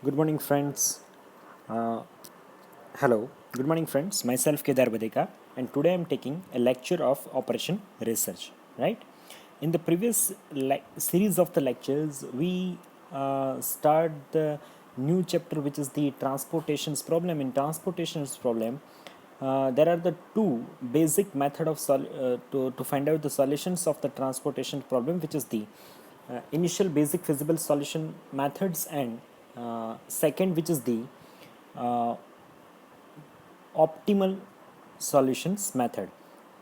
Good morning, friends. Uh, Hello. Good morning, friends. Myself Kedar Badeka, and today I'm taking a lecture of Operation Research. Right? In the previous series of the lectures, we start the new chapter, which is the transportations problem. In transportations problem, there are the two basic method of to find out the solutions of the transportation problem, which is the initial basic feasible solution methods, and second, which is the uh, optimal solutions method.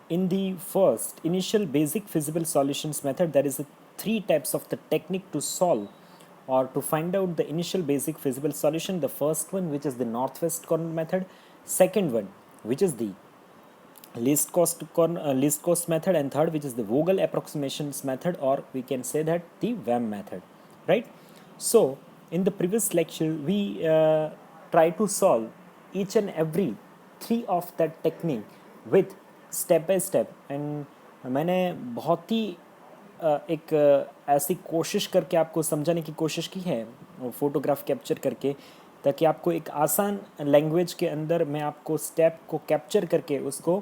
In the first initial basic feasible solutions method, there is three types of the technique to solve or to find out the initial basic feasible solution. The first one, which is the northwest corner method. Second one, which is the least cost method, and third, which is the Vogel approximations method, or we can say that the VAM method, right? So in the previous lecture we try to solve each and every three of that technique with step by step, and मैंने बहुत ही एक ऐसी कोशिश करके आपको समझाने की कोशिश की है फ़ोटोग्राफ कैप्चर करके, ताकि आपको एक आसान लैंग्वेज के अंदर मैं आपको स्टेप को कैप्चर करके उसको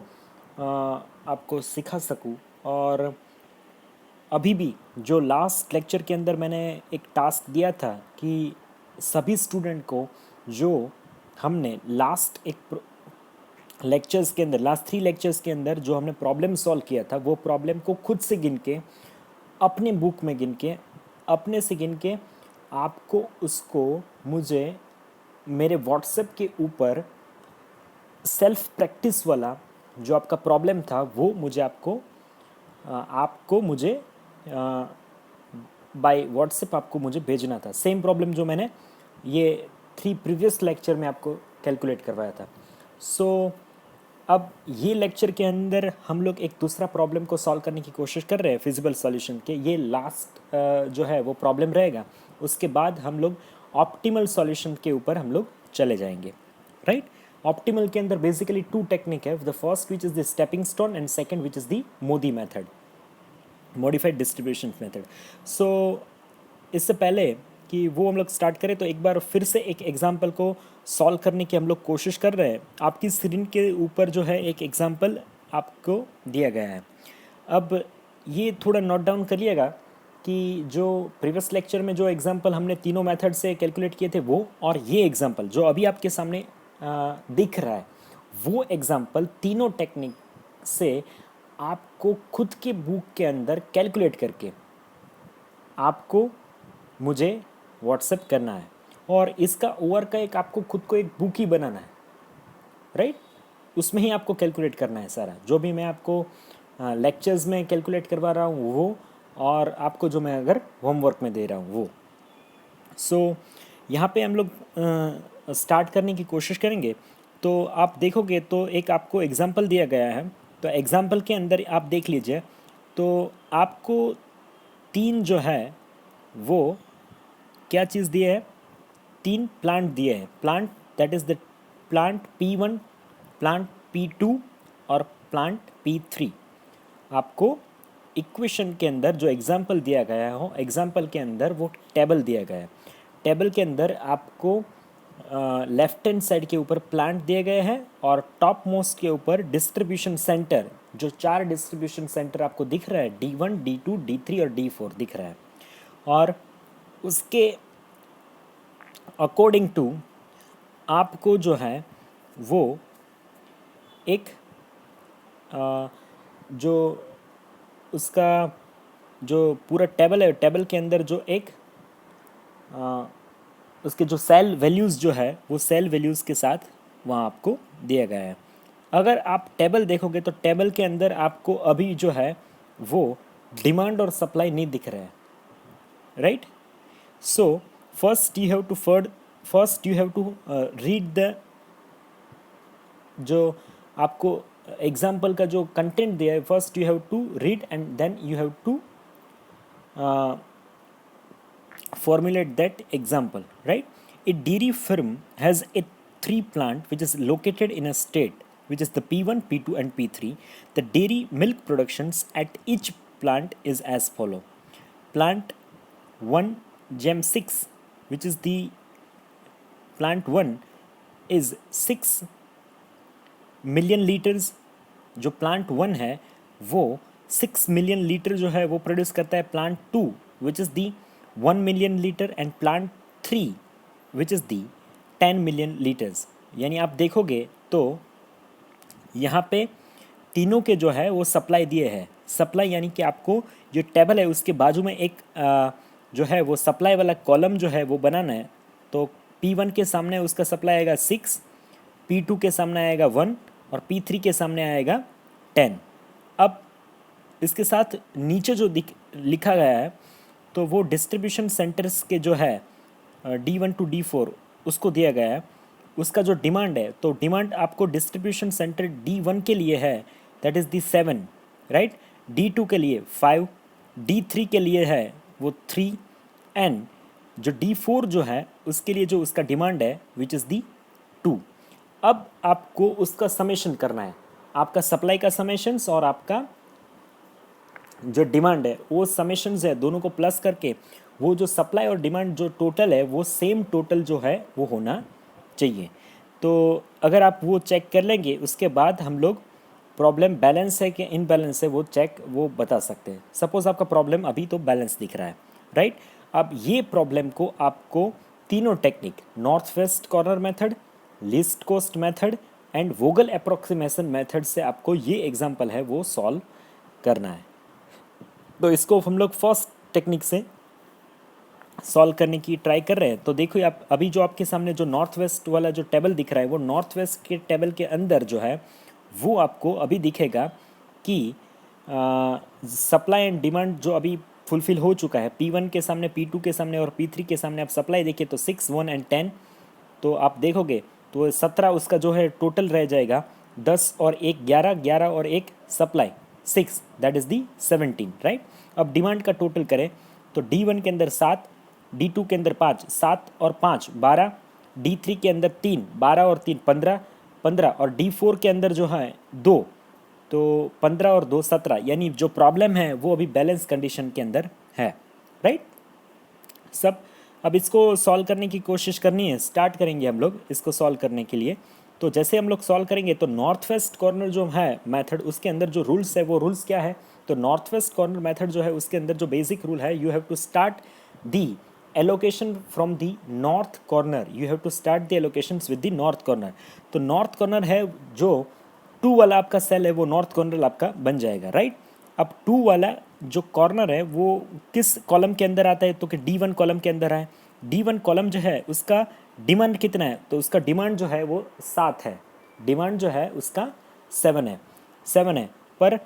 आपको सिखा सकूं। और अभी भी जो लास्ट लेक्चर के अंदर मैंने एक टास्क दिया था कि सभी स्टूडेंट को जो हमने लास्ट एक लेक्चर्स के अंदर, लास्ट 3 लेक्चर्स के अंदर जो हमने प्रॉब्लम सॉल्व किया था, वो प्रॉब्लम को खुद से गिन के, अपने बुक में गिन के, अपने से गिन के आपको उसको मुझे मेरे व्हाट्सएप के ऊपर सेल्फ प्रैक्टिस वाला जो आपका प्रॉब्लम था वो मुझे आपको मुझे बाय व्हाट्सएप आपको मुझे भेजना था। सेम प्रॉब्लम जो मैंने ये 3 प्रीवियस लेक्चर में आपको कैलकुलेट करवाया था। सो अब ये लेक्चर के अंदर हम लोग एक दूसरा प्रॉब्लम को सॉल्व करने की कोशिश कर रहे हैं फिजिबल सॉल्यूशन के। ये लास्ट जो है वो प्रॉब्लम रहेगा, उसके बाद हम लोग ऑप्टिमल सॉल्यूशन के ऊपर हम लोग चले जाएंगे, राइट? ऑप्टिमल के अंदर बेसिकली 2 टेक्निक है। The first which is the stepping stone, and second which is the MODI method, modified distribution method. So इससे पहले कि वो हम लोग स्टार्ट करें, तो एक बार फिर से एक एग्जांपल को सॉल्व करने की हम लोग कोशिश कर रहे हैं। आपकी स्क्रीन के ऊपर जो है एक एग्जांपल आपको दिया गया है। अब ये थोड़ा नोट डाउन करिएगा कि जो प्रीवियस लेक्चर में जो एग्जांपल हमने तीनों मेथड से कैलकुलेट किए थे वो, और ये एग्जांपल जो अभी आपके सामने दिख रहा है, वो एग्जांपल तीनों टेक्निक से आपको खुद के बुक के अंदर कैलकुलेट करके आपको मुझे व्हाट्सएप करना है, और इसका ओवर का एक आपको खुद को एक बुक ही बनाना है, राइट? उसमें ही आपको कैलकुलेट करना है सारा, जो भी मैं आपको लेक्चर्स में कैलकुलेट करवा रहा हूँ वो, और आपको जो मैं अगर होमवर्क में दे रहा हूँ वो। सो यहाँ पे हम लोग स्टार्ट करने की कोशिश करेंगे। तो आप देखोगे तो एक आपको एग्जांपल दिया गया है, तो एग्जांपल के अंदर आप देख लीजिए, तो आपको 3 जो है वो क्या चीज़ दिए है, 3 प्लांट दिए हैं। Plant that is the plant P1, plant P2 और प्लांट P3। आपको इक्वेशन के अंदर जो एग्जाम्पल दिया गया हो, एग्जाम्पल के अंदर वो टेबल दिया गया है। टेबल के अंदर आपको लेफ्ट हैंड साइड के ऊपर प्लांट दिए गए हैं, और टॉप मोस्ट के ऊपर डिस्ट्रीब्यूशन सेंटर, जो 4 डिस्ट्रीब्यूशन सेंटर आपको दिख रहा है, D1, D2, D3 और D4 दिख रहा है। और उसके अकॉर्डिंग टू आपको जो है वो एक जो उसका जो पूरा टेबल है, टेबल के अंदर जो एक उसके जो सेल वैल्यूज़ जो है वो सेल वैल्यूज़ के साथ वहाँ आपको दिया गया है। अगर आप टेबल देखोगे तो टेबल के अंदर आपको अभी जो है वो डिमांड और सप्लाई नहीं दिख रहा है, right? So first you have to read the जो आपको एग्जाम्पल का जो कंटेंट दिया है, first you have to read and then you have to formulate that example, right? A dairy farm has a 3 plant which is located in a state which is the P1, P2 and P3. The dairy milk productions at each plant is as follow. Plant 1 gem 6, which is the plant 1 is 6 million litres. जो plant 1 है वो 6 million litre जो है वो produce करता है। Plant 2 which is the 1 million litre and plant 3 which is the 10 million litres. यानी आप देखोगे तो यहाँ पे तीनों के जो है वो सप्लाई दिए हैं। सप्लाई यानी कि आपको जो टेबल है उसके बाजू में एक जो है वो सप्लाई वाला कॉलम जो है वो बनाना है। तो P1 के सामने उसका सप्लाई आएगा 6, P2 के सामने आएगा 1 और P3 के सामने आएगा 10। अब इसके साथ नीचे जो लिखा गया है तो वो डिस्ट्रीब्यूशन सेंटर्स के जो है D1 टू D4 उसको दिया गया है। उसका जो डिमांड है तो डिमांड आपको डिस्ट्रीब्यूशन सेंटर D1 के लिए है, that is the 7, right. D2 के लिए 5, D3 के लिए है वो 3 एंड जो D4 जो है उसके लिए जो उसका डिमांड है विच इज़ दी 2। अब आपको उसका समेशन करना है, आपका सप्लाई का समेशंस और आपका जो डिमांड है वो समेशंस है, दोनों को प्लस करके वो जो सप्लाई और डिमांड जो टोटल है वो सेम टोटल जो है वो होना चाहिए। तो अगर आप वो चेक कर लेंगे उसके बाद हम लोग प्रॉब्लम बैलेंस है कि इनबैलेंस है वो बता सकते हैं। सपोज़ आपका प्रॉब्लम अभी तो बैलेंस दिख रहा है, राइट। अब ये प्रॉब्लम को आपको तीनों technique north west corner method, least cost method and Vogel approximation method से आपको ये एग्जांपल है वो सॉल्व करना है। तो इसको हम लोग फर्स्ट टेक्निक से सॉल्व करने की ट्राई कर रहे हैं। तो देखो आप अभी जो आपके सामने जो नॉर्थ वेस्ट वाला जो टेबल दिख रहा है वो नॉर्थ वेस्ट के टेबल के अंदर जो है वो आपको अभी दिखेगा कि सप्लाई एंड डिमांड जो अभी फुलफिल हो चुका है। P1 के सामने, P2 के सामने और P3 के सामने आप सप्लाई देखिए तो 6, 1 एंड 10। तो आप देखोगे तो 17 उसका जो है टोटल रह जाएगा। 10 और 1 11, 11 और 1 supply 6, that is the 17, right. अब डिमांड का टोटल करें तो D1 के अंदर 7, D2 के अंदर 5, 7 और 5 12, D3 के अंदर 3, 12 और 3 15, 15 और D4 के अंदर जो है 2, तो 15 और 2 17। यानी जो प्रॉब्लम है वो अभी बैलेंस कंडीशन के अंदर है, राइट। सब अब इसको सॉल्व करने की कोशिश करनी है, स्टार्ट करेंगे हम लोग इसको सॉल्व करने के लिए। तो जैसे हम लोग सॉल्व करेंगे तो नॉर्थ वेस्ट कॉर्नर जो है मेथड उसके अंदर जो रूल्स है वो रूल्स क्या है। तो नॉर्थ वेस्ट कॉर्नर मेथड जो है उसके अंदर जो बेसिक रूल है, you have to start the allocation from the north corner, you have to start the allocations with the north corner. तो नॉर्थ कॉर्नर है जो 2 वाला आपका सेल है वो नॉर्थ कॉर्नर आपका बन जाएगा, राइट। अब 2 वाला जो कॉर्नर है वो किस कॉलम के अंदर आता है तो कि D1 कॉलम के अंदर है। D1 कॉलम जो है उसका डिमांड कितना है तो उसका डिमांड जो है वो 7 है, डिमांड जो है उसका 7 है। पर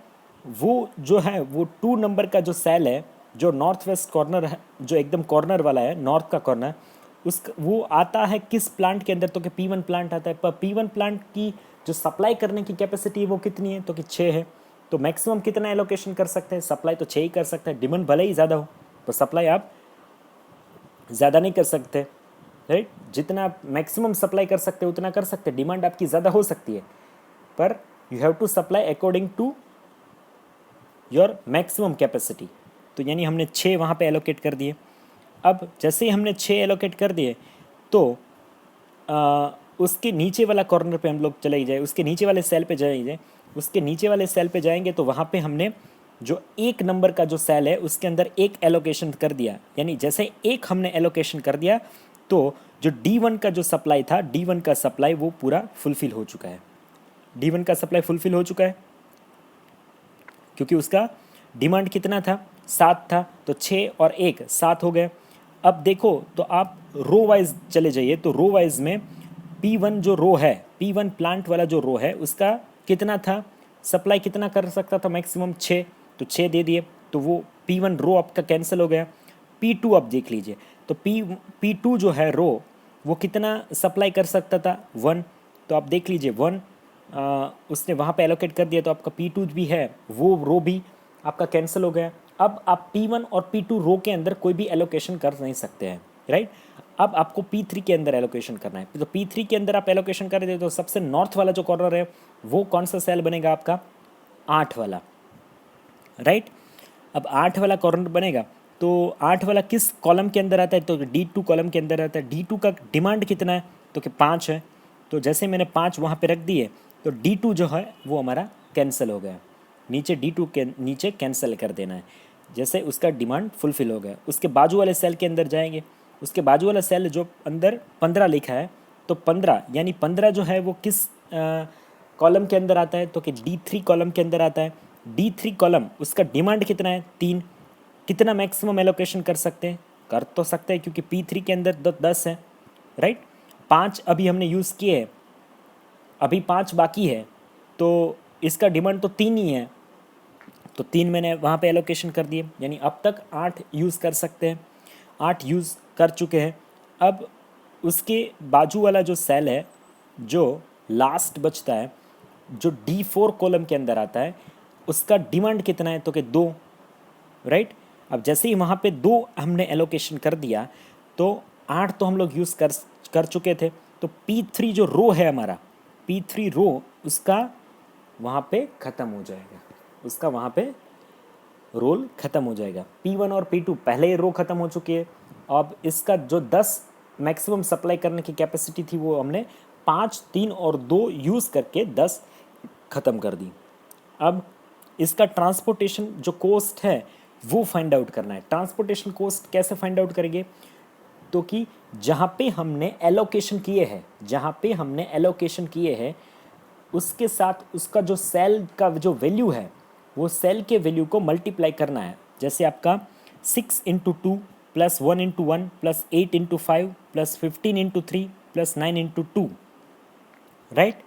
वो जो है वो 2 नंबर का जो सेल है जो नॉर्थ वेस्ट कॉर्नर है, जो एकदम कॉर्नर वाला है नॉर्थ का कॉर्नर, उस वो आता है किस प्लांट के अंदर तो कि P1 प्लांट आता है। पर P1 प्लांट की जो सप्लाई करने की कैपेसिटी है वो कितनी है तो कि 6 है। तो मैक्सिमम कितना एलोकेशन कर सकते हैं, सप्लाई तो 6 ही कर सकते हैं। डिमांड भले ही ज़्यादा हो तो सप्लाई आप ज़्यादा नहीं कर सकते, राइट। जितना आप मैक्सिमम सप्लाई कर सकते हैं उतना कर सकते हैं। डिमांड आपकी ज़्यादा हो सकती है पर you have to supply according to your maximum capacity. तो यानी हमने 6 वहाँ पे एलोकेट कर दिए। अब जैसे ही हमने 6 एलोकेट कर दिए तो उसके नीचे वाला कॉर्नर पे हम लोग चले जाए, उसके नीचे वाले सेल पे जाइए। उसके नीचे वाले सेल पे जाएंगे तो वहाँ पे हमने जो 1 नंबर का जो सेल है उसके अंदर एक एलोकेशन कर दिया। यानी जैसे एक हमने एलोकेशन कर दिया तो जो D1 का जो सप्लाई था, D1 का सप्लाई वो पूरा फुलफिल हो चुका है। D1 का सप्लाई फुलफिल हो चुका है क्योंकि उसका डिमांड कितना था 7 था, तो 6 और 1 7 हो गए। अब देखो तो आप रो वाइज चले जाइए तो रो वाइज में P1 जो रो है, P1 प्लांट वाला जो रो है उसका कितना था सप्लाई, कितना कर सकता था मैक्सिमम 6, तो 6 दे दिए तो वो P1 रो आपका कैंसिल हो गया। P2 आप देख लीजिए तो P2 जो है रो वो कितना सप्लाई कर सकता था 1, तो आप देख लीजिए 1 उसने वहाँ पे एलोकेट कर दिया तो आपका P2 भी है वो रो भी आपका कैंसिल हो गया। अब आप P1 और P2 रो के अंदर कोई भी एलोकेशन कर नहीं सकते हैं, राइट। अब आपको P3 के अंदर एलोकेशन करना है। तो P3 के अंदर आप एलोकेशन कर देते तो सबसे नॉर्थ वाला जो कॉर्नर है वो कौन सा सेल बनेगा आपका 8 वाला, राइट। अब 8 वाला कॉर्नर बनेगा तो 8 वाला किस कॉलम के अंदर आता है, तो D2 कॉलम के अंदर आता है। D2 का डिमांड कितना है, तो कि 5 है। तो जैसे मैंने 5 वहाँ पे रख दिए तो D2 जो है वो हमारा कैंसिल हो गया, नीचे D2 के नीचे कैंसिल कर देना है, जैसे उसका डिमांड फुलफिल हो गया। उसके बाजू वाले सेल के अंदर जाएंगे, उसके बाजू वाला सेल जो अंदर 15 लिखा है, तो 15 यानी 15 जो है वो किस कॉलम के अंदर आता है, तो कि D3 कॉलम के अंदर आता है। D3 कॉलम उसका डिमांड कितना है, 3। कितना मैक्सिमम एलोकेशन कर सकते हैं, कर तो सकते हैं क्योंकि P3 के अंदर 10 है, राइट। 5 अभी हमने यूज़ किए हैं, अभी 5 बाकी है, तो इसका डिमांड तो 3 ही है, तो 3 मैंने वहाँ पे एलोकेशन कर दिए, यानी अब तक 8 यूज़ कर सकते हैं, 8 यूज़ कर चुके हैं। अब उसके बाजू वाला जो सेल है जो लास्ट बचता है, जो D4 कॉलम के अंदर आता है, उसका डिमांड कितना है, तो कि 2, राइट। अब जैसे ही वहाँ पे 2 हमने एलोकेशन कर दिया तो 8 तो हम लोग यूज़ कर चुके थे। तो P3 जो रो है हमारा, P3 रो उसका वहाँ पे ख़त्म हो जाएगा, उसका वहाँ पे रोल ख़त्म हो जाएगा। P1 और P2 पहले ही रो ख़त्म हो चुकी है। अब इसका जो 10 मैक्सिमम सप्लाई करने की कैपेसिटी थी वो हमने 5, 3 और 2 यूज़ करके 10 ख़त्म कर दी। अब इसका ट्रांसपोर्टेशन जो कॉस्ट है वो फाइंड आउट करना है। ट्रांसपोर्टेशन कॉस्ट कैसे फाइंड आउट करेंगे, तो कि जहाँ पे हमने एलोकेशन किए हैं, जहाँ पे हमने एलोकेशन किए हैं उसके साथ उसका जो सेल का जो वैल्यू है वो सेल के वैल्यू को मल्टीप्लाई करना है। जैसे आपका 6 into 2 plus 1 into 1 plus 8 into 5 plus 15 into 3 plus 9 into 2, right.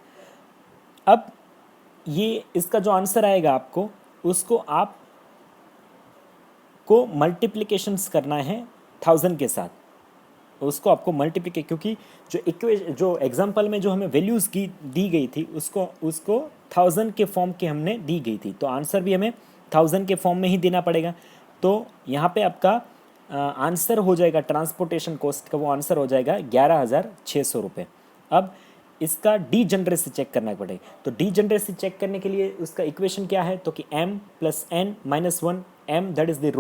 अब ये इसका जो आंसर आएगा आपको, उसको आप को मल्टीप्लिकेशंस करना है 1000 के साथ, उसको आपको मल्टीप्लिके, क्योंकि जो एग्जांपल में जो हमें वैल्यूज़ की दी गई थी उसको 1000 के फॉर्म के हमने दी गई थी, तो आंसर भी हमें 1000 के फॉर्म में ही देना पड़ेगा। तो यहाँ पे आपका आंसर हो जाएगा ट्रांसपोर्टेशन कॉस्ट का, वो आंसर हो जाएगा 11,600 रुपये। अब इसका डी जनरेसी चेक करना पड़ेगा, तो डी जनरेसी चेक करने के लिए उसका इक्वेशन क्या है, तो कि m plus n minus 1, m that is the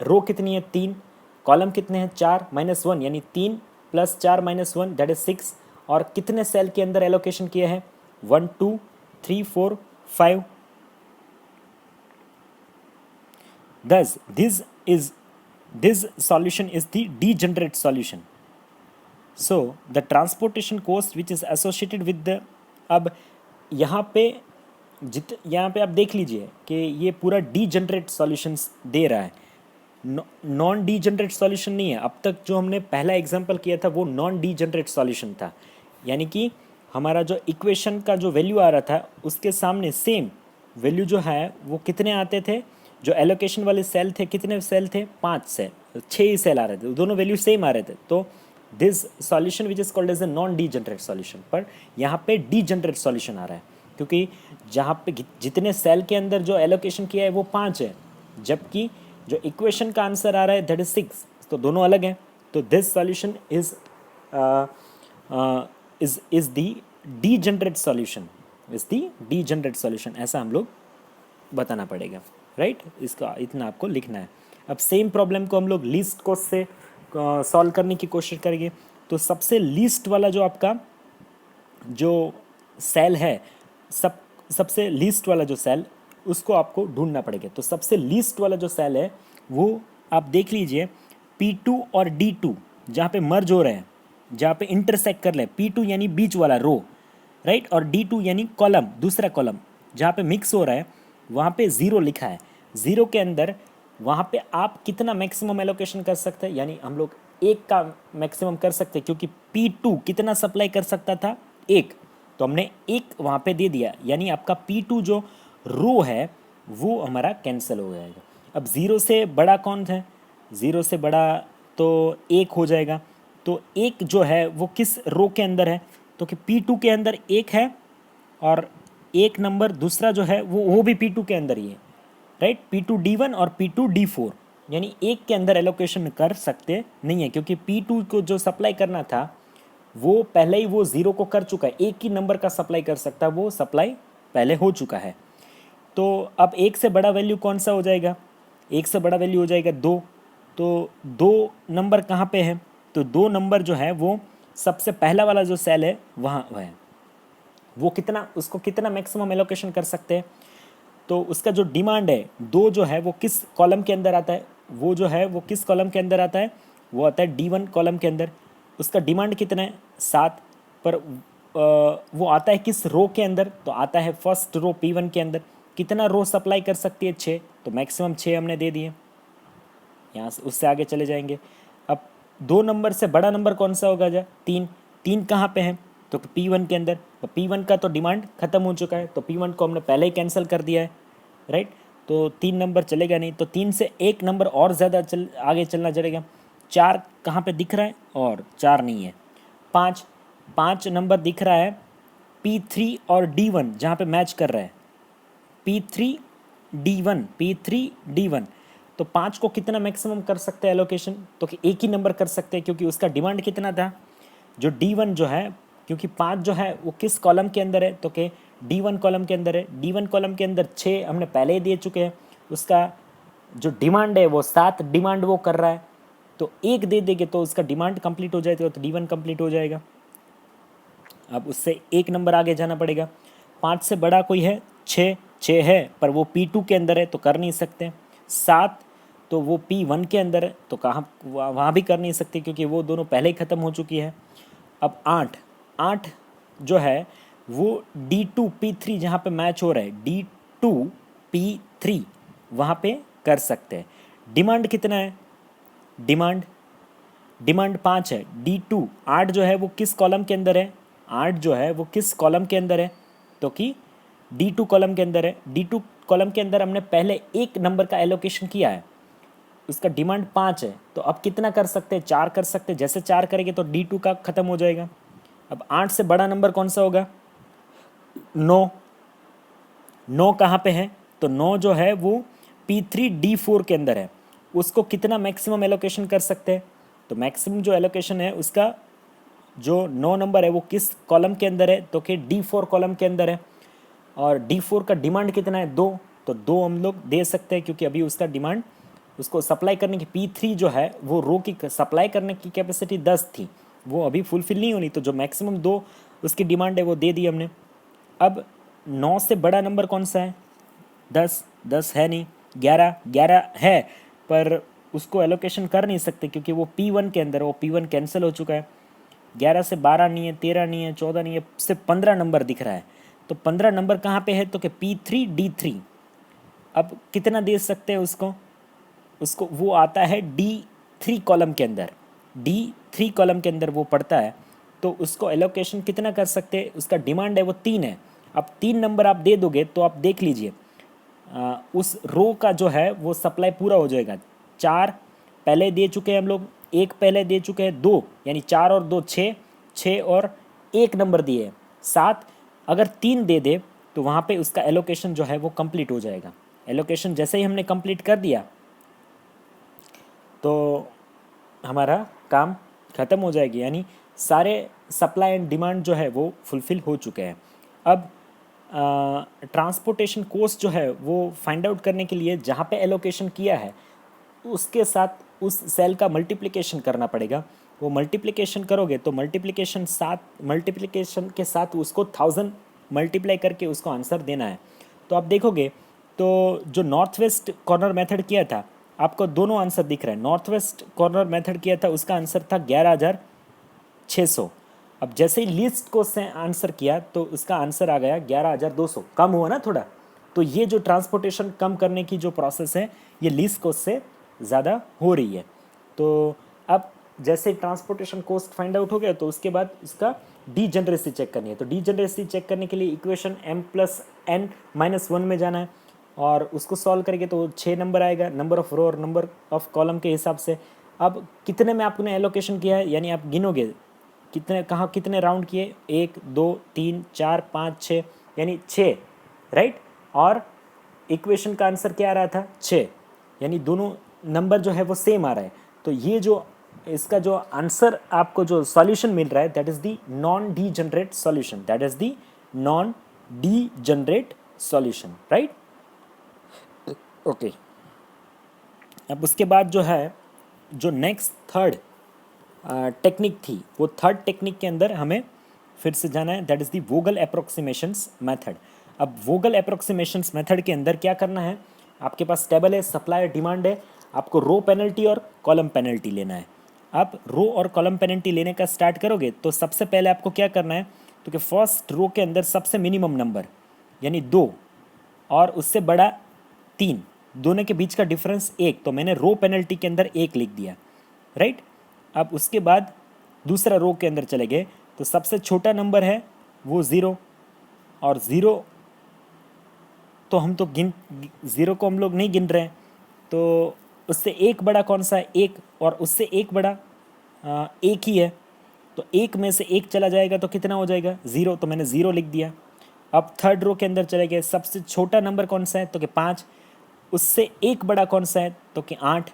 row कितनी है 3, कॉलम कितने हैं 4 माइनस 1 यानी 3 प्लस 4 माइनस 1 दैट इज 6, और कितने सेल के अंदर एलोकेशन किए हैं 1 2 3 4 5। Thus this solution is the degenerate solution. So the transportation cost which is associated with the, अब यहाँ पे आप देख लीजिए कि ये पूरा डीजनरेट सॉल्यूशंस दे रहा है, नॉन डीजनरेट सॉल्यूशन नहीं है। अब तक जो हमने पहला एग्जांपल किया था वो नॉन डीजनरेट सॉल्यूशन था, यानी कि हमारा जो इक्वेशन का जो वैल्यू आ रहा था उसके सामने सेम वैल्यू जो है वो कितने आते थे, जो एलोकेशन वाले सेल थे कितने सेल थे 5 सेल, 6 ही सेल आ रहे थे, दोनों वैल्यू सेम आ रहे थे। तो this solution which is called as a non degenerate solution, पर यहाँ पे डीजनरेट सॉल्यूशन आ रहा है क्योंकि जहाँ पे जितने सेल के अंदर जो एलोकेशन किया है वो 5 है, जबकि जो इक्वेशन का आंसर आ रहा है दैट इज 6, तो दोनों अलग हैं। तो this solution is the degenerate solution, ऐसा हम लोग बताना पड़ेगा, राइट। इसका इतना आपको लिखना है। अब सेम प्रॉब्लम को हम लोग लीस्ट कॉस्ट से सॉल्व करने की कोशिश करेंगे। तो सबसे लीस्ट वाला जो आपका जो सेल है, सबसे लीस्ट वाला जो सेल उसको आपको ढूंढना पड़ेगा। तो सबसे लीस्ट वाला जो सेल है वो आप देख लीजिए P2 और D2 जहाँ पे मर्ज हो रहे हैं, जहाँ पे इंटरसेक्ट कर ले, P2 यानी बीच वाला रो, राइट, और D2 यानी कॉलम, दूसरा कॉलम जहाँ पे मिक्स हो रहा है वहाँ पे 0 लिखा है। 0 के अंदर वहाँ पे आप कितना मैक्सिमम एलोकेशन कर सकते हैं, यानी हम लोग 1 का मैक्सिमम कर सकते हैं क्योंकि P2 कितना सप्लाई कर सकता था 1, तो हमने 1 वहाँ पे दे दिया, यानी आपका P2 जो रो है वो हमारा कैंसिल हो जाएगा। अब 0 से बड़ा कौन है, 0 से बड़ा तो 1 हो जाएगा। तो 1 जो है वो किस रो के अंदर है, तो कि P2 के अंदर 1 है, और 1 नंबर दूसरा जो है वो भी P2 के अंदर ही है, राइट। P2 D1 और P2 D4, यानी 1 के अंदर एलोकेशन कर सकते नहीं है क्योंकि P2 को जो सप्लाई करना था वो पहले ही वो 0 को कर चुका है, 1 ही नंबर का सप्लाई कर सकता है, वो सप्लाई पहले हो चुका है। तो अब 1 से बड़ा वैल्यू कौन सा हो जाएगा, 1 से बड़ा वैल्यू हो जाएगा 2, तो 2 नंबर कहाँ पे है? तो 2 नंबर जो है वो सबसे पहला वाला जो सेल है वहाँ है। वो कितना, उसको कितना मैक्सिमम एलोकेशन कर सकते हैं? तो उसका जो डिमांड है 2 जो है वो किस कॉलम के अंदर आता है? वो जो है वो किस कॉलम के अंदर आता है? वो आता है D1 कॉलम के अंदर। उसका डिमांड कितना है? 7। पर वो आता है किस रो के अंदर? तो आता है फर्स्ट रो P1 के अंदर। कितना रो सप्लाई कर सकती है? 6। तो मैक्सिमम 6 हमने दे दिए। यहाँ से उससे आगे चले जाएंगे। अब 2 नंबर से बड़ा नंबर कौन सा होगा? 3। 3 कहाँ पे है? तो P1 के अंदर। तो P1 का तो डिमांड खत्म हो चुका है, तो P1 को हमने पहले ही कैंसिल कर दिया है, राइट। तो 3 नंबर चलेगा नहीं, तो 3 से एक नंबर और ज़्यादा आगे चलना चलेगा। 4 कहाँ पे दिख रहा है? और 4 नहीं है। 5 नंबर दिख रहा है P3 और D1 जहाँ पे मैच कर रहा है। P3 D1 तो 5 को कितना मैक्सिमम कर सकते हैं एलोकेशन? तो कि एक ही नंबर कर सकते हैं, क्योंकि उसका डिमांड कितना था? जो D1 जो है, क्योंकि 5 जो है वो किस कॉलम के अंदर है? तो कि D1 कॉलम के अंदर है। D1 कॉलम के अंदर 6 हमने पहले ही दे चुके हैं। उसका जो डिमांड है वो 7 डिमांड वो कर रहा है, तो एक दे देंगे तो उसका डिमांड कंप्लीट हो जाएगा, तो D1 कंप्लीट हो जाएगा। अब उससे एक नंबर आगे जाना पड़ेगा। 5 से बड़ा कोई है? 6 है, पर वो P2 के अंदर है तो कर नहीं सकते। 7 तो वो P1 के अंदर है, तो कहाँ वहाँ भी कर नहीं सकते, क्योंकि वो दोनों पहले ही ख़त्म हो चुकी है। अब 8 जो है वो D2 P3 जहाँ पे मैच हो रहा है, D2 P3 वहाँ पे कर सकते हैं। डिमांड कितना है? डिमांड 5 है। D2 8 जो है वो किस कॉलम के अंदर है? 8 जो है वो किस कॉलम के अंदर है? तो कि D2 कॉलम के अंदर है। D2 कॉलम के अंदर हमने पहले एक नंबर का एलोकेशन किया है, उसका डिमांड 5 है, तो अब कितना कर सकते हैं? 4 कर सकते हैं। जैसे 4 करेंगे तो D2 का ख़त्म हो जाएगा। अब 8 से बड़ा नंबर कौन सा होगा? 9 कहाँ पे है? तो 9 जो है वो P3 D4 के अंदर है। उसको कितना मैक्सिमम एलोकेशन कर सकते हैं? तो मैक्सिमम जो एलोकेशन है उसका, जो 9 नंबर है वो किस कॉलम के अंदर है? तो कि D4 कॉलम के अंदर है। और D4 का डिमांड कितना है? 2। तो 2 हम लोग दे सकते हैं, क्योंकि अभी उसका डिमांड, उसको सप्लाई करने की P3 जो है वो रो की सप्लाई करने की कैपेसिटी 10 थी, वो अभी फुलफिल नहीं होनी, तो जो मैक्सिमम 2 उसकी डिमांड है वो दे दी हमने। अब 9 से बड़ा नंबर कौन सा है? 10 है नहीं। 11 है, पर उसको एलोकेशन कर नहीं सकते, क्योंकि वो P1 के अंदर है, वो P1 कैंसिल हो चुका है। 11 से 12 नहीं है, 13 नहीं है, 14 नहीं है, सिर्फ 15 नंबर दिख रहा है। तो 15 नंबर कहाँ पे है? तो कि P3 D3। अब कितना दे सकते हैं उसको वो आता है D3 कॉलम के अंदर। D3 कॉलम के अंदर वो पड़ता है, तो उसको एलोकेशन कितना कर सकते हैं? उसका डिमांड है वो 3 है। अब 3 नंबर आप दे दोगे तो आप देख लीजिए, उस रो का जो है वो सप्लाई पूरा हो जाएगा। 4 पहले दे चुके हैं हम लोग, 1 पहले दे चुके हैं, 2 यानी 4 और 2 6, 6 और 1 नंबर दिए 7। अगर 3 दे दे तो वहाँ पे उसका एलोकेशन जो है वो कंप्लीट हो जाएगा। एलोकेशन जैसे ही हमने कंप्लीट कर दिया तो हमारा काम ख़त्म हो जाएगी, यानी सारे सप्लाई एंड डिमांड जो है वो फुलफ़िल हो चुके हैं। अब ट्रांसपोर्टेशन कॉस्ट जो है वो फाइंड आउट करने के लिए जहाँ पे एलोकेशन किया है उसके साथ उस सेल का मल्टीप्लिकेशन करना पड़ेगा। वो मल्टीप्लिकेशन करोगे तो मल्टीप्लिकेशन के साथ उसको 1000 मल्टीप्लाई करके उसको आंसर देना है। तो आप देखोगे तो जो नॉर्थ वेस्ट कॉर्नर मेथड किया था, आपको दोनों आंसर दिख रहे हैं। नॉर्थ वेस्ट कॉर्नर मेथड किया था, उसका आंसर था 11,600। अब जैसे ही लीस्ट को से आंसर किया तो उसका आंसर आ गया 11,200। कम हुआ ना थोड़ा। तो ये जो ट्रांसपोर्टेशन कम करने की जो प्रोसेस है ये लीस्ट कॉस्ट से ज़्यादा हो रही है। तो अब जैसे ट्रांसपोर्टेशन कॉस्ट फाइंड आउट हो गया तो उसके बाद इसका डीजनरेसी चेक करनी है। तो डीजनरेसी चेक करने के लिए इक्वेशन m+n-1 में जाना है, और उसको सॉल्व करेंगे तो 6 नंबर आएगा, नंबर ऑफ रो और नंबर ऑफ कॉलम के हिसाब से। अब कितने में आपने एलोकेशन किया है, यानी आप गिनोगे कितने, कहाँ कितने राउंड किए, 1 2 3 4 5 6, यानी 6, राइट। और इक्वेशन का आंसर क्या आ रहा था? 6, यानी दोनों नंबर जो है वो सेम आ रहा है। तो ये जो इसका जो आंसर आपको जो सॉल्यूशन मिल रहा है that is the non degenerate solution, that is the non degenerate solution, right. Okay. अब उसके बाद जो है जो नेक्स्ट थर्ड टेक्निक थी, वो थर्ड टेक्निक के अंदर हमें फिर से जाना है, that is the Vogel approximations method. अब वोगल अप्रोक्सीमेशंस मेथड के अंदर क्या करना है, आपके पास टेबल है, सप्लाई डिमांड है, आपको रो पेनल्टी और कॉलम पेनल्टी लेना है। आप रो और कॉलम पेनल्टी लेने का स्टार्ट करोगे तो सबसे पहले आपको क्या करना है, तो कि फर्स्ट रो के अंदर सबसे मिनिमम नंबर यानी 2 और उससे बड़ा 3, दोनों के बीच का डिफरेंस 1, तो मैंने रो पेनल्टी के अंदर 1 लिख दिया, राइट। अब उसके बाद दूसरा रो के अंदर चले गए तो सबसे छोटा नंबर है वो 0, और 0 तो हम तो गिन 0 को हम लोग नहीं गिन रहे हैं, तो उससे एक बड़ा कौन सा है, 1, और उससे एक बड़ा 1 ही है, तो 1 में से 1 चला जाएगा तो कितना हो जाएगा, 0, तो मैंने 0 लिख दिया। अब थर्ड रो के अंदर चले गए, सबसे छोटा नंबर कौन सा है, तो कि 5, उससे एक बड़ा कौन सा है, तो कि 8,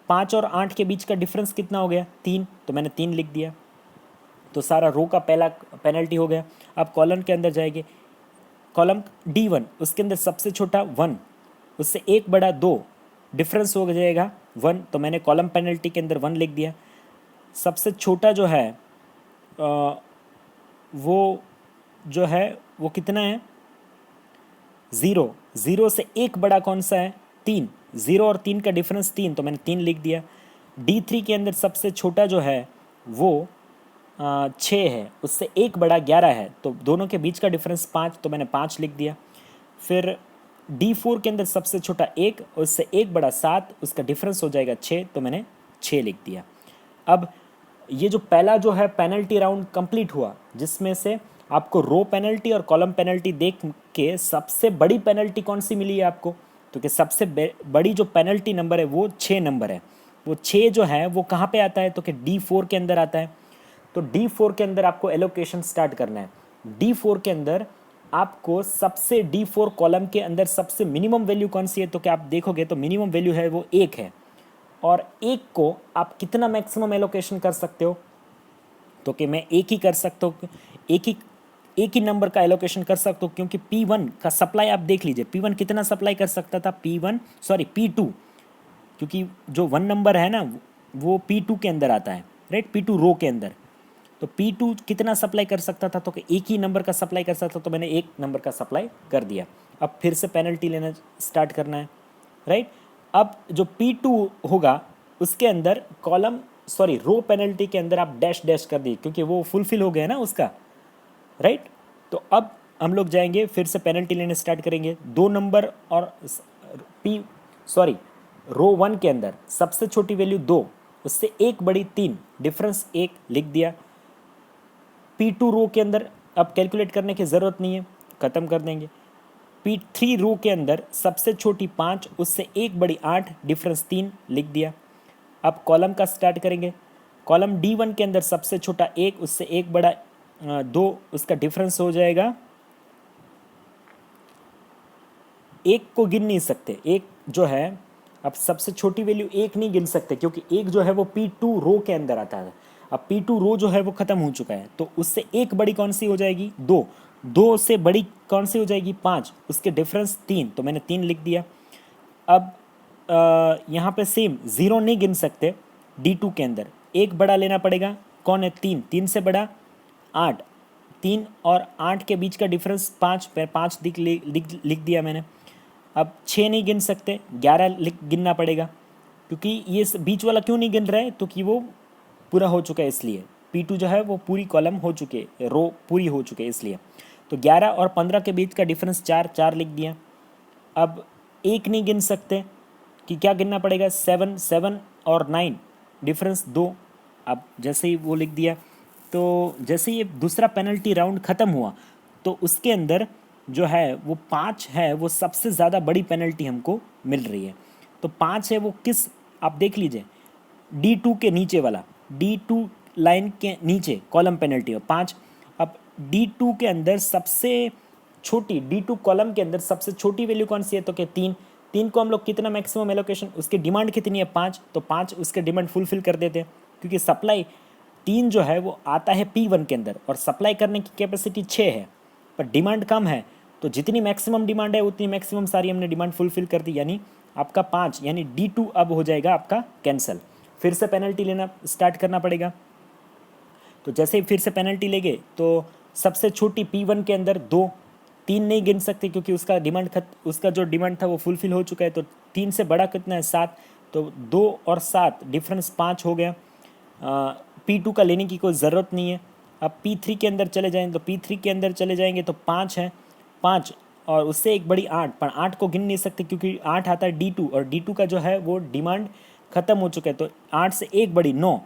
5 और 8 के बीच का डिफरेंस कितना हो गया, 3, तो मैंने 3 लिख दिया। तो सारा रो का पहला पेनल्टी हो गया। अब कॉलम के अंदर जाएंगे, कॉलम D1 उसके अंदर सबसे छोटा 1, उससे एक बड़ा 2, डिफरेंस हो जाएगा 1, तो मैंने कॉलम पेनल्टी के अंदर 1 लिख दिया। सबसे छोटा जो है वो जो है वो कितना है, 0, 0 से एक बड़ा कौन सा है, 3, 0 और 3 का डिफरेंस 3, तो मैंने 3 लिख दिया। D3 के अंदर सबसे छोटा जो है वो 6 है, उससे एक बड़ा 11 है, तो दोनों के बीच का डिफरेंस 5, तो मैंने 5 लिख दिया। फिर D4 के अंदर सबसे छोटा 1, उससे एक बड़ा 7, उसका डिफरेंस हो जाएगा 6, तो मैंने 6 लिख दिया। अब ये जो पहला जो है पेनल्टी राउंड कंप्लीट हुआ, जिसमें से आपको रो पेनल्टी और कॉलम पेनल्टी देख के सबसे बड़ी पेनल्टी कौन सी मिली है आपको, तो कि सबसे बड़ी जो पेनल्टी नंबर है वो 6 नंबर है। वो 6 जो है वो कहाँ पे आता है, तो कि D4 के अंदर आता है। तो D4 के अंदर आपको एलोकेशन स्टार्ट करना है। D4 के अंदर आपको सबसे D4 कॉलम के अंदर सबसे मिनिमम वैल्यू कौन सी है, तो क्या आप देखोगे तो मिनिमम वैल्यू है वो 1 है, और 1 को आप कितना मैक्सिमम एलोकेशन कर सकते हो, तो कि मैं एक ही कर सकता हूँ, एक ही नंबर का एलोकेशन कर सकता हूँ, क्योंकि P1 का सप्लाई आप देख लीजिए, P1 कितना सप्लाई कर सकता था, P2, क्योंकि जो 1 नंबर है ना वो P2 के अंदर आता है, राइट, P2 रो के अंदर, तो P2 कितना सप्लाई कर सकता था, तो कि एक ही नंबर का सप्लाई कर सकता था, तो मैंने एक नंबर का सप्लाई कर दिया। अब फिर से पेनल्टी लेना स्टार्ट करना है, राइट। अब जो P2 होगा उसके अंदर रो पेनल्टी के अंदर आप डैश डैश कर दिए, क्योंकि वो फुलफिल हो गया ना उसका, राइट। तो अब हम लोग जाएंगे फिर से पेनल्टी लेने स्टार्ट करेंगे, 2 नंबर और रो 1 के अंदर सबसे छोटी वैल्यू 2, उससे एक बड़ी 3, डिफरेंस 1 लिख दिया। P2 रो के अंदर अब कैलकुलेट करने की ज़रूरत नहीं है, ख़त्म कर देंगे। P3 रो के अंदर सबसे छोटी 5, उससे एक बड़ी 8, डिफरेंस 3 लिख दिया। अब कॉलम का स्टार्ट करेंगे, कॉलम D1 के अंदर सबसे छोटा 1, उससे एक बड़ा 2, उसका डिफरेंस हो जाएगा, एक को गिन नहीं सकते, एक जो है अब सबसे छोटी वैल्यू एक नहीं गिन सकते, क्योंकि एक जो है वो P2 रो के अंदर आता है। अब P2 रो जो है वो ख़त्म हो चुका है, तो उससे एक बड़ी कौन सी हो जाएगी, 2, 2 से बड़ी कौन सी हो जाएगी, 5, उसके डिफरेंस 3, तो मैंने 3 लिख दिया। अब यहाँ पे सेम 0 नहीं गिन सकते, D2 के अंदर एक बड़ा लेना पड़ेगा, कौन है, 3, 3 से बड़ा 8, 3 और 8 के बीच का डिफरेंस 5, 5 लिख दिया मैंने। अब 6 नहीं गिन सकते, 11 गिनना पड़ेगा, क्योंकि ये बीच वाला क्यों नहीं गिन रहा है, तो कि वो पूरा हो चुका है इसलिए, P2 जो है वो पूरी कॉलम हो चुके, रो पूरी हो चुके इसलिए। तो 11 और 15 के बीच का डिफरेंस 4, 4 लिख दिया। अब एक नहीं गिन सकते, कि क्या गिनना पड़ेगा, 7, 7 और 9, डिफरेंस 2। अब जैसे ही वो लिख दिया, तो जैसे ये दूसरा पेनल्टी राउंड ख़त्म हुआ तो उसके अंदर जो है वो 5 है, वो सबसे ज़्यादा बड़ी पेनल्टी हमको मिल रही है। तो 5 है वो किस, आप देख लीजिए, D2 के नीचे वाला, D2 लाइन के नीचे कॉलम पेनल्टी है 5। अब D2 के अंदर सबसे छोटी, D2 कॉलम के अंदर सबसे छोटी वैल्यू कौन सी है, तो क्या 3, 3 को हम लोग कितना मैक्सिमम एलोकेशन, उसकी डिमांड कितनी है 5, तो 5 उसके डिमांड फुलफिल कर देते हैं, क्योंकि सप्लाई 3 जो है वो आता है P1 के अंदर और सप्लाई करने की कैपेसिटी 6 है, पर डिमांड कम है, तो जितनी मैक्सिमम डिमांड है उतनी मैक्सिमम सारी हमने डिमांड फुलफिल कर दी, यानी आपका 5, यानी D2 अब हो जाएगा आपका कैंसिल। फिर से पेनल्टी लेना स्टार्ट करना पड़ेगा। तो जैसे ही फिर से पेनल्टी लेंगे तो सबसे छोटी P1 के अंदर 2, 3 नहीं गिन सकते क्योंकि उसका जो डिमांड था वो फुलफिल हो चुका है। तो 3 से बड़ा कितना है 7, तो 2 और 7 डिफरेंस 5 हो गया। P2 का लेने की कोई ज़रूरत नहीं है। अब P3 के अंदर चले जाएंगे तो P3 के अंदर चले जाएंगे तो 5 है, 5 और उससे एक बड़ी 8, पर 8 को गिन नहीं सकते क्योंकि 8 आता है D2 और D2 का जो है वो डिमांड ख़त्म हो चुका है। तो 8 से एक बड़ी 9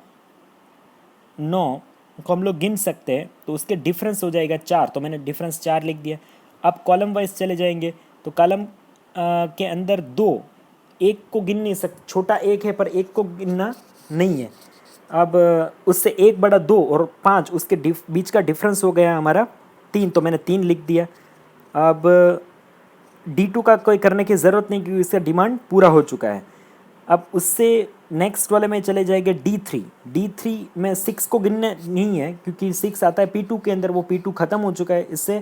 को हम लोग गिन सकते हैं, तो उसके डिफरेंस हो जाएगा 4, तो मैंने डिफरेंस 4 लिख दिया। अब कॉलम वाइज चले जाएंगे तो कॉलम के अंदर 2, एक को गिन नहीं सकते, छोटा एक है पर एक को गिनना नहीं है। अब उससे एक बड़ा 2 और 5 उसके बीच का डिफरेंस हो गया हमारा 3, तो मैंने 3 लिख दिया। अब D2 का कोई करने की ज़रूरत नहीं क्योंकि इसका डिमांड पूरा हो चुका है। अब उससे नेक्स्ट वाले में चले जाएंगे D3 में 6 को गिनने नहीं है क्योंकि 6 आता है P2 के अंदर, वो P2 ख़त्म हो चुका है। इससे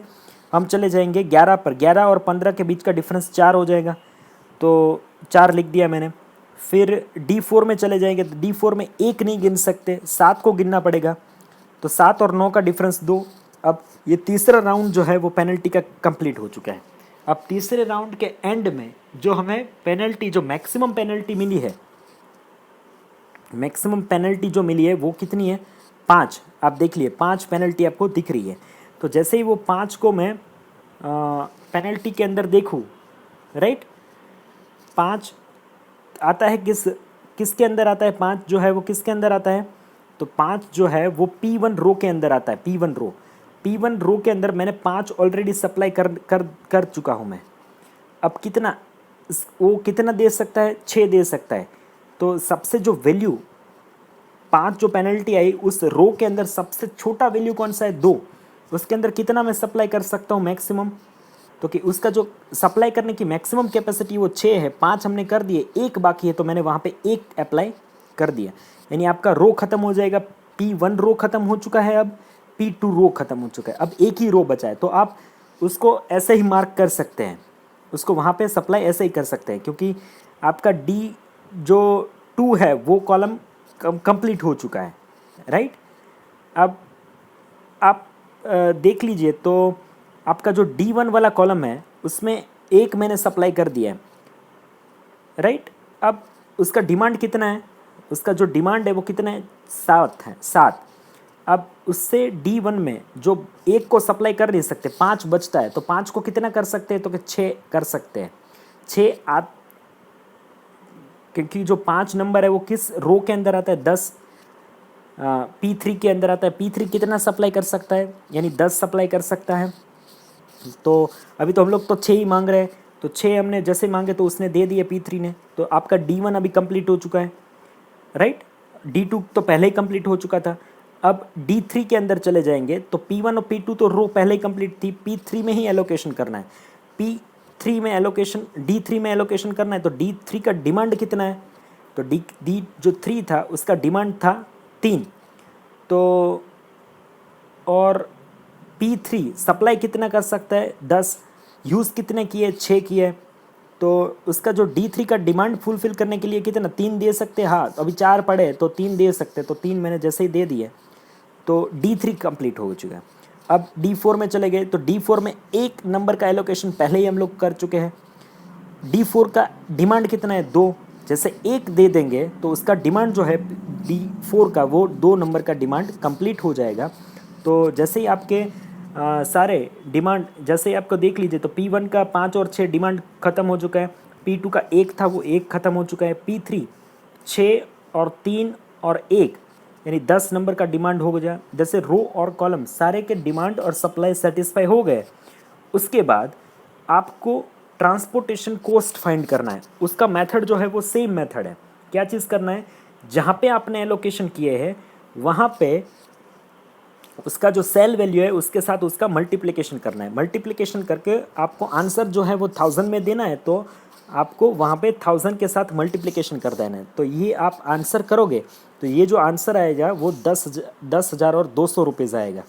हम चले जाएंगे 11 पर, 11 और 15 के बीच का डिफरेंस 4 हो जाएगा, तो 4 लिख दिया मैंने। फिर D4 में चले जाएंगे तो D4 में एक नहीं गिन सकते, 7 को गिनना पड़ेगा, तो 7 और 9 का डिफरेंस 2। अब ये तीसरा राउंड जो है वो पेनल्टी का कंप्लीट हो चुका है। अब तीसरे राउंड के एंड में जो हमें पेनल्टी, जो मैक्सिमम पेनल्टी मिली है, मैक्सिमम पेनल्टी जो मिली है वो कितनी है 5। आप देख लिए 5 पेनल्टी आपको दिख रही है। तो जैसे ही वो 5 को मैं पेनल्टी के अंदर देखूँ, राइट, 5 आता है किसके अंदर आता है, 5 जो है वो किसके अंदर आता है, तो 5 जो है वो P1 रो के अंदर आता है। P1 रो के अंदर मैंने 5 ऑलरेडी सप्लाई कर चुका हूँ मैं। अब कितना वो कितना दे सकता है, 6 दे सकता है। तो सबसे जो वैल्यू 5 जो पेनल्टी आई उस रो के अंदर सबसे छोटा वैल्यू कौन सा है, 2, उसके अंदर कितना मैं सप्लाई कर सकता हूँ मैक्सिमम, तो कि उसका जो सप्लाई करने की मैक्सिमम कैपेसिटी वो 6 है, 5 हमने कर दिए, एक बाकी है तो मैंने वहाँ पे एक अप्लाई कर दिया, यानी आपका रो ख़त्म हो जाएगा। P1 रो ख़त्म हो चुका है, अब P2 रो ख़त्म हो चुका है, अब एक ही रो बचा है। तो आप उसको ऐसे ही मार्क कर सकते हैं, उसको वहाँ पे सप्लाई ऐसे ही कर सकते हैं क्योंकि आपका D जो 2 है वो कॉलम कंप्लीट हो चुका है, राइट। अब आप देख लीजिए तो आपका जो D1 वाला कॉलम है उसमें एक मैंने सप्लाई कर दिया है, राइट। अब उसका डिमांड कितना है, उसका जो डिमांड है वो कितना है, 7 है, 7। अब उससे D1 में जो एक को सप्लाई कर नहीं सकते, 5 बचता है, तो 5 को कितना कर सकते हैं, तो कि 6 कर सकते हैं। 6 क्योंकि जो 5 नंबर है वो किस रो के अंदर आता है, 10 P3 के अंदर आता है। P3 कितना सप्लाई कर सकता है, यानी 10 सप्लाई कर सकता है। तो अभी तो हम लोग तो 6 ही मांग रहे हैं, तो 6 हमने जैसे मांगे तो उसने दे दिए P3 ने, तो आपका D1 अभी कंप्लीट हो चुका है, राइट। D2 तो पहले ही कंप्लीट हो चुका था। अब D3 के अंदर चले जाएंगे तो P1 और P2 तो रो पहले ही कंप्लीट थी, P3 में ही एलोकेशन करना है। D3 में एलोकेशन करना है, तो D3 का डिमांड कितना है, तो D जो 3 था उसका डिमांड था 3, तो और P3 सप्लाई कितना कर सकता है, 10, यूज़ कितने किए, 6 किए, तो उसका जो D3 का डिमांड फुलफिल करने के लिए कितना 3 दे सकते हैं। हाँ, अभी 4 पड़े तो 3 दे सकते, तो 3 मैंने जैसे ही दे दिए तो D3 कंप्लीट हो चुका है। अब D4 में चले गए तो D4 में एक नंबर का एलोकेशन पहले ही हम लोग कर चुके हैं। D4 का डिमांड कितना है, 2, जैसे एक दे देंगे तो उसका डिमांड जो है D4 का वो 2 नंबर का डिमांड कंप्लीट हो जाएगा। तो जैसे ही आपके सारे डिमांड जैसे ही आपको देख लीजिए तो P1 का 5 और 6 डिमांड ख़त्म हो चुका है, P2 का 1 था वो 1 ख़त्म हो चुका है, P3 6 और 3 और 1 यानी 10 नंबर का डिमांड हो गया। जैसे रो और कॉलम सारे के डिमांड और सप्लाई सेटिस्फाई हो गए, उसके बाद आपको ट्रांसपोर्टेशन कॉस्ट फाइंड करना है। उसका मेथड जो है वो सेम मेथड है। क्या चीज़ करना है, जहाँ पे आपने एलोकेशन किए हैं वहाँ पे उसका जो सेल वैल्यू है उसके साथ उसका मल्टीप्लिकेशन करना है। मल्टीप्लिकेशन करके आपको आंसर जो है वो 1000 में देना है, तो आपको वहाँ पे 1000 के साथ मल्टीप्लिकेशन कर देना है। तो ये आप आंसर करोगे तो ये जो आंसर आएगा वो 10,000 और 200 रुपीज़ आएगा।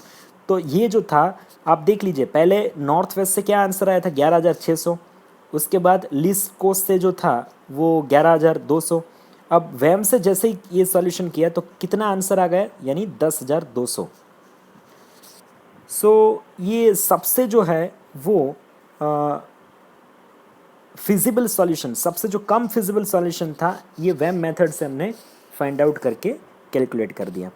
तो ये जो था आप देख लीजिए, पहले नॉर्थ वेस्ट से क्या आंसर आया था 11,600, उसके बाद लीस्ट कोस्ट से जो था वो 11,200, अब वैम से जैसे ही ये सॉल्यूशन किया तो कितना आंसर आ गया, यानी 10,200। सो ये सबसे जो है वो फिजिबल सॉल्यूशन, सबसे जो कम फिजिबल सॉल्यूशन था, ये वैम मेथड से हमने फाइंड आउट करके कैलकुलेट कर दिया।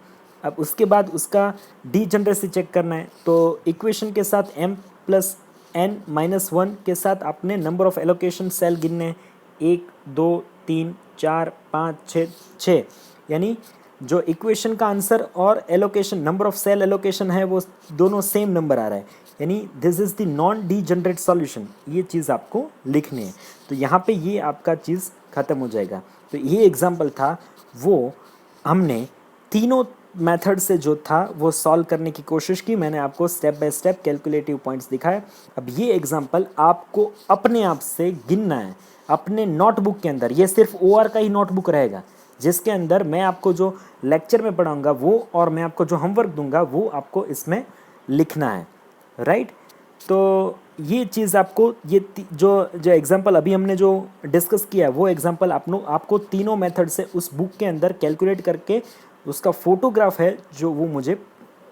अब उसके बाद उसका डीजनरेसी चेक करना है, तो इक्वेशन के साथ m+n-1 के साथ आपने नंबर ऑफ एलोकेशन सेल गिनने हैं, 1 2 3 4 5 6 6, यानी जो इक्वेशन का आंसर और allocation number of cell allocation है वो दोनों सेम नंबर आ रहा है, यानी this is the non degenerate solution. ये चीज़ आपको लिखनी है। तो यहाँ पे ये आपका चीज़ ख़त्म हो जाएगा। तो ये एग्जांपल था, वो हमने तीनों मेथड से जो था वो सॉल्व करने की कोशिश की। मैंने आपको step by step calculative points दिखाए। अब ये एग्जांपल आपको अपने आप से गिनना है अपने नोटबुक के अंदर। ये सिर्फ OR का ही नोटबुक रहेगा, जिसके अंदर मैं आपको जो लेक्चर में पढ़ाऊंगा वो और मैं आपको जो होमवर्क दूंगा वो आपको इसमें लिखना है, राइट। तो ये चीज़ आपको जो जो एग्जांपल अभी हमने जो डिस्कस किया है वो एग्जांपल आपको तीनों मेथड से उस बुक के अंदर कैलकुलेट करके उसका फोटोग्राफ है जो वो मुझे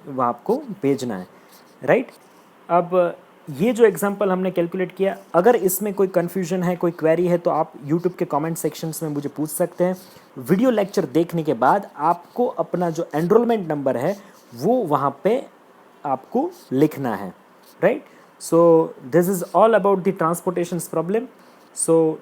वहाँ आपको भेजना है, राइट। अब ये जो एग्जांपल हमने कैलकुलेट किया, अगर इसमें कोई कन्फ्यूजन है, कोई क्वेरी है, तो आप यूट्यूब के कमेंट सेक्शंस में मुझे पूछ सकते हैं। वीडियो लेक्चर देखने के बाद आपको अपना जो एनरोलमेंट नंबर है वो वहाँ पे आपको लिखना है, right. So this is all about the transportation problem. So